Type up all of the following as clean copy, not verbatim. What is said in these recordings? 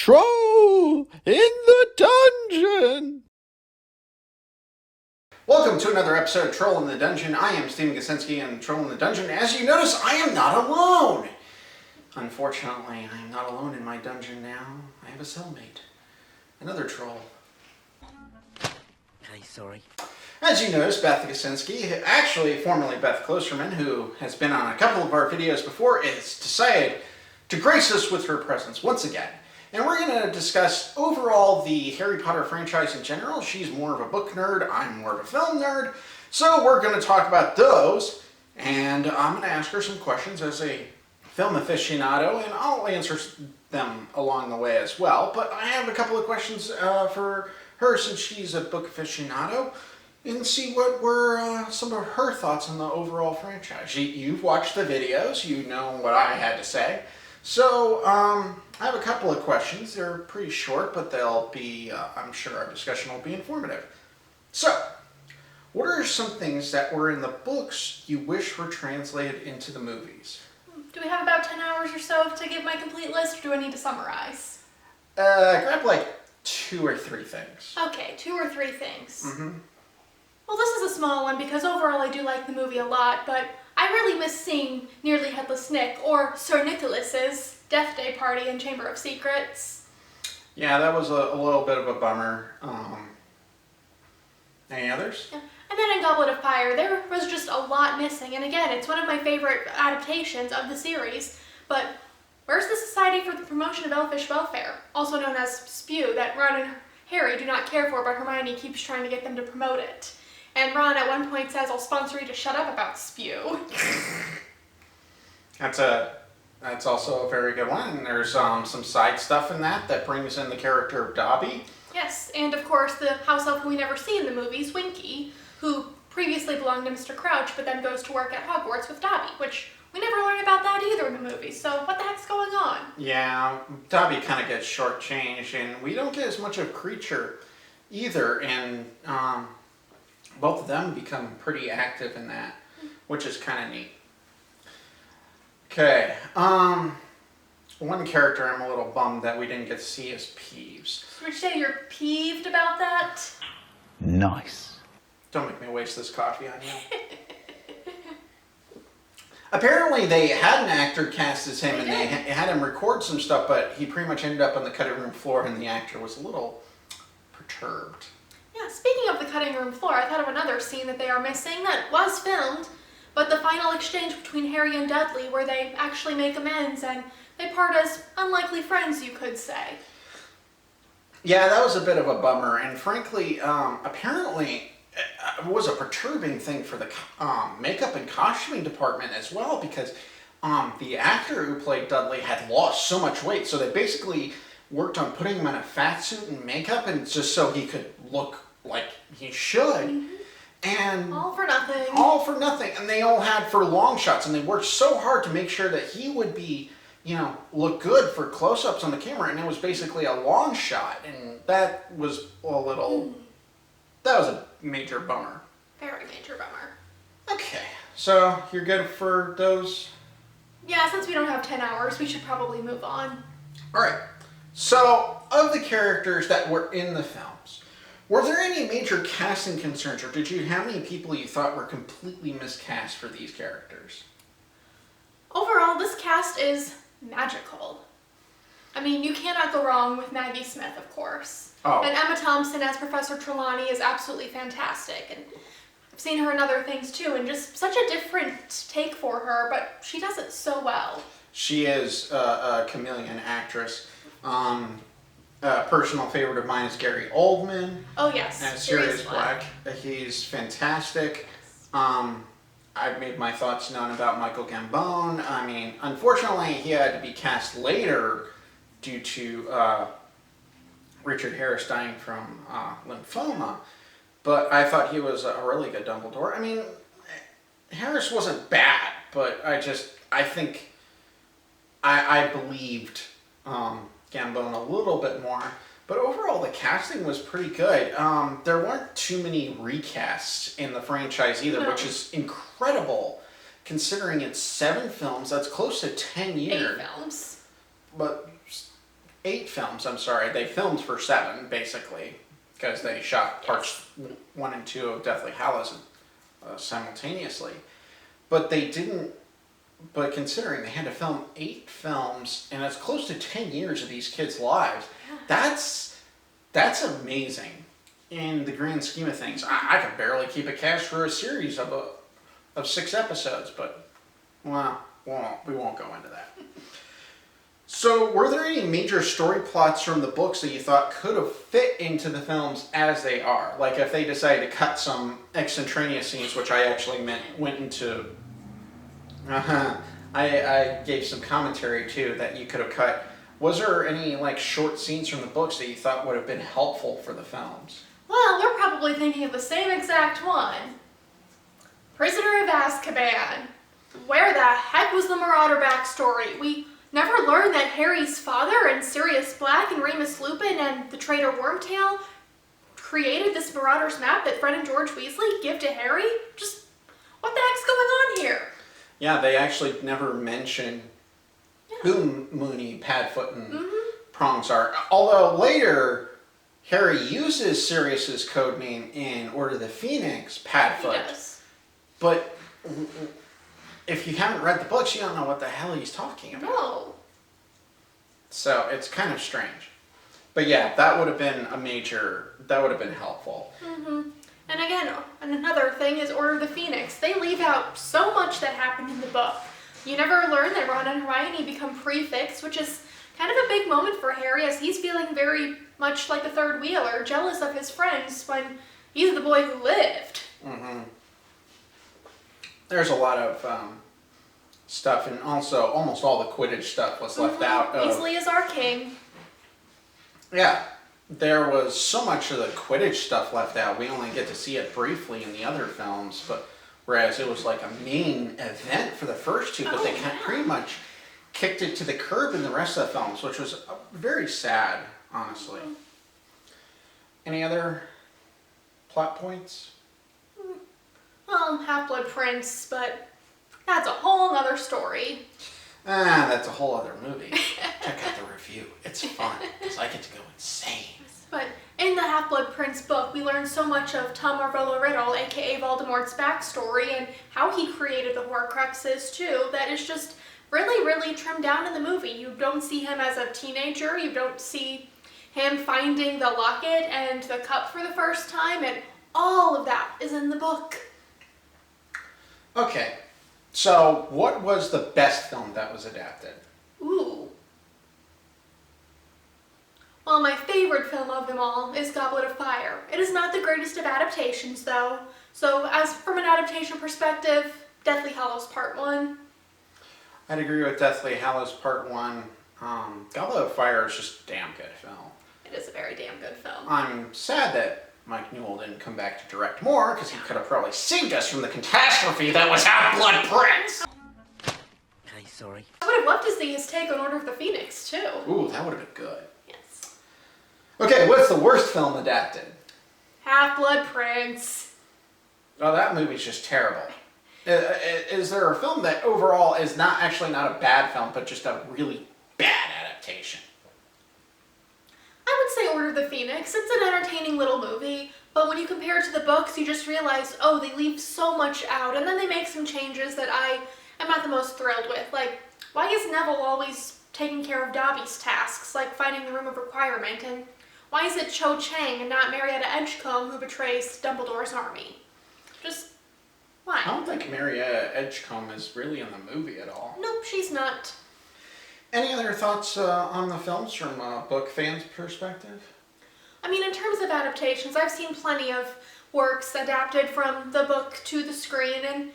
Troll in the Dungeon! Welcome to another episode of Troll in the Dungeon. I am Steven Gasinski, and Troll in the Dungeon. As you notice, I am not alone! Unfortunately, I am not alone in my dungeon now. I have a cellmate. Another troll. Okay, sorry. As you notice, Beth Gasinski, actually formerly Beth Klosterman, who has been on a couple of our videos before, has decided to grace us with her presence once again. And we're going to discuss overall the Harry Potter franchise in general. She's more of a book nerd, I'm more of a film nerd. So we're going to talk about those, and I'm going to ask her some questions as a film aficionado, and I'll answer them along the way as well. But I have a couple of questions for her since she's a book aficionado, and see what were some of her thoughts on the overall franchise. You've watched the videos, you know what I had to say. So, I have a couple of questions. They're pretty short, but they'll be, I'm sure our discussion will be informative. So, what are some things that were in the books you wish were translated into the movies? Do we have about 10 hours or so to give my complete list, or do I need to summarize? Grab like 2 or 3 things. Okay, 2 or 3 things. Mm-hmm. Well, this is a small one because overall I do like the movie a lot, but I really miss seeing Nearly Headless Nick or Sir Nicholas's Death Day party in Chamber of Secrets. Yeah, that was a little bit of a bummer. Any others? Yeah. And then in Goblet of Fire, there was just a lot missing, and again, it's one of my favorite adaptations of the series, but where's the Society for the Promotion of Elfish Welfare, also known as SPEW, that Ron and Harry do not care for, but Hermione keeps trying to get them to promote it. And Ron at one point says, "I'll sponsor you to shut up about SPEW." That's also a very good one. And there's some side stuff in that brings in the character of Dobby. Yes, and of course the house elf who we never see in the movies, Winky, who previously belonged to Mr. Crouch, but then goes to work at Hogwarts with Dobby, which we never learn about that either in the movies, so what the heck's going on? Yeah, Dobby kind of gets shortchanged, and we don't get as much of Creature either, and both of them become pretty active in that, which is kind of neat. Okay, one character I'm a little bummed that we didn't get to see is Peeves. Would you say you're peeved about that? Nice. Don't make me waste this coffee on you. Apparently they had an actor cast as him, and they had him record some stuff, but he pretty much ended up on the cutting room floor, and the actor was a little perturbed. Yeah, speaking of the cutting room floor, I thought of another scene that they are missing that was filmed, but the final exchange between Harry and Dudley, where they actually make amends and they part as unlikely friends, you could say. Yeah, that was a bit of a bummer, and frankly, apparently it was a perturbing thing for the makeup and costuming department as well, because the actor who played Dudley had lost so much weight, so they basically worked on putting him in a fat suit and makeup, and just so he could look like he should. Mm-hmm. And all for nothing. All for nothing. And they all had for long shots, and they worked so hard to make sure that he would be, look good for close-ups on the camera, and it was basically a long shot, and that was a little, that was a major bummer. Very major bummer. Okay, so you're good for those? Yeah, since we don't have 10 hours, we should probably move on. Alright, so of the characters that were in the films, were there any major casting concerns, or did you have any people you thought were completely miscast for these characters? Overall, this cast is magical. I mean, you cannot go wrong with Maggie Smith, of course. Oh. And Emma Thompson as Professor Trelawney is absolutely fantastic. And I've seen her in other things too, and just such a different take for her, but she does it so well. She is a chameleon actress. Personal favorite of mine is Gary Oldman. Oh yes, as Sirius Black. He's fantastic. I've made my thoughts known about Michael Gambon. I mean, unfortunately, he had to be cast later due to Richard Harris dying from lymphoma. But I thought he was a really good Dumbledore. I mean, Harris wasn't bad, but I think I believed Gambon a little bit more. But overall, the casting was pretty good. There weren't too many recasts in the franchise either, which is incredible considering it's 7 films. That's close to 10 years. 8 films. But 8 films, I'm sorry. They filmed for 7, basically, because they shot parts 1 and 2 of Deathly Hallows simultaneously. But they didn't, but considering they had to film 8 films, and it's close to 10 years of these kids' lives, that's amazing in the grand scheme of things. I could barely keep a cast for a series of 6 episodes, but, well, we won't go into that. So, were there any major story plots from the books that you thought could have fit into the films as they are? Like if they decided to cut some extraneous scenes, which I actually went into... I gave some commentary too that you could have cut. Was there any like short scenes from the books that you thought would have been helpful for the films? Well, we're probably thinking of the same exact one. Prisoner of Azkaban. Where the heck was the Marauder backstory? We never learned that Harry's father and Sirius Black and Remus Lupin and the traitor Wormtail created this Marauder's map that Fred and George Weasley give to Harry? Just, what the heck's going on here? Yeah, they actually never mention who Moony, Padfoot, and Prongs are. Although later, Harry uses Sirius's code name in Order of the Phoenix, Padfoot. He does. But if you haven't read the books, you don't know what the hell he's talking about. No. So it's kind of strange. But yeah, that would have been that would have been helpful. And again, another thing is Order of the Phoenix. They leave out so much that happened in the book. You never learn that Ron and Hermione become prefects, which is kind of a big moment for Harry as he's feeling very much like a third wheeler, jealous of his friends when he's the boy who lived. There's a lot of stuff, and also almost all the Quidditch stuff was left out. Weasley is our king. Yeah. There was so much of the Quidditch stuff left out. We only get to see it briefly in the other films, but whereas it was like a main event for the first 2, but they pretty much kicked it to the curb in the rest of the films, which was very sad, honestly. Any other plot points? Well, Half-Blood Prince, but that's a whole other story. That's a whole other movie. Check out the review. It's fun, because I get to go insane. But in the Half-Blood Prince book, we learn so much of Tom Marvolo Riddle, aka Voldemort's backstory, and how he created the Horcruxes too, that is just really, really trimmed down in the movie. You don't see him as a teenager, you don't see him finding the locket and the cup for the first time, and all of that is in the book. Okay, so what was the best film that was adapted? Ooh. Well, my favorite film of them all is Goblet of Fire. It is not the greatest of adaptations, though. So, as from an adaptation perspective, Deathly Hallows Part 1. I'd agree with Deathly Hallows Part 1. Goblet of Fire is just a damn good film. It is a very damn good film. I'm sad that Mike Newell didn't come back to direct more, because he could have probably saved us from the catastrophe that was Half-Blood Prince! Okay, sorry. I would have loved to see his take on Order of the Phoenix, too. Ooh, that would have been good. Yes. Okay, what's the worst film adapted? Half-Blood Prince. Oh, that movie's just terrible. Is there a film that overall is not a bad film, but just a really bad adaptation? I would say Order of the Phoenix. It's an entertaining little movie, but when you compare it to the books, you just realize, oh, they leave so much out, and then they make some changes that I am not the most thrilled with. Like, why is Neville always taking care of Dobby's tasks, like finding the Room of Requirement, and why is it Cho Chang and not Marietta Edgecombe who betrays Dumbledore's army? Just, why? I don't think Marietta Edgecombe is really in the movie at all. Nope, she's not. Any other thoughts on the films from a book fan's perspective? I mean, in terms of adaptations, I've seen plenty of works adapted from the book to the screen, and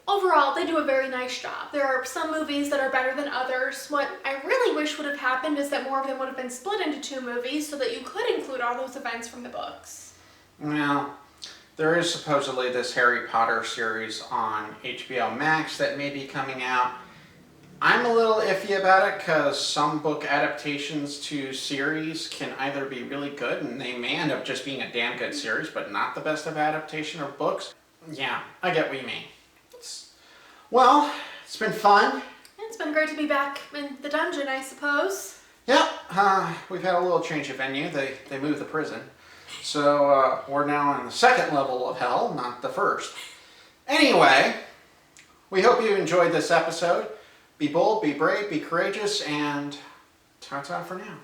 overall, they do a very nice job. There are some movies that are better than others. What I really wish would have happened is that more of them would have been split into 2 movies so that you could include all those events from the books. Well, there is supposedly this Harry Potter series on HBO Max that may be coming out. I'm a little iffy about it because some book adaptations to series can either be really good and they may end up just being a damn good series, but not the best of adaptation of books. Yeah, I get what you mean. Well, it's been fun. It's been great to be back in the dungeon, I suppose. Yep, we've had a little change of venue. They moved the prison. So we're now in the second level of hell, not the first. Anyway, we hope you enjoyed this episode. Be bold, be brave, be courageous, and ta-ta for now.